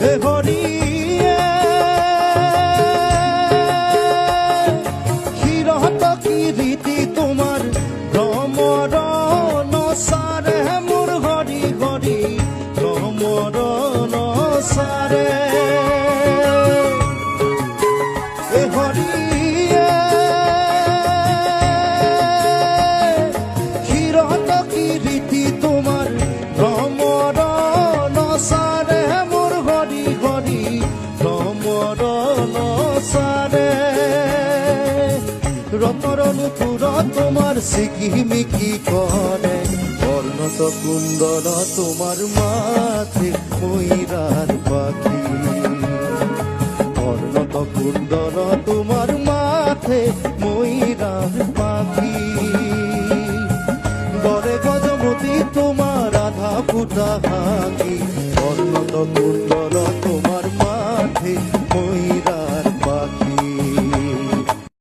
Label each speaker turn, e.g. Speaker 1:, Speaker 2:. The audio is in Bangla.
Speaker 1: এ হরি ক্ষীরত কি রীতি তোমার ভ্রমর নসারে মোর হরি হরি ভ্রমর নসারে এ হরি ক্ষীরত কি রীতি তোমার ভ্রমর নসারে মোর হরি হরি ভ্রমর নসারে রতর নুপুর তোমার সিকিমিকি করে বর্ণত কুণ্ডল তোমার মাথে ময়ূরার পাখি বর্ণত কুণ্ডল তোমার মাথে ময়ূরার পাখি গরে গজমতি তোমার আধা ফুটা হাঁকি বর্ণত কুণ্ডল তোমার মাথে ময়ূর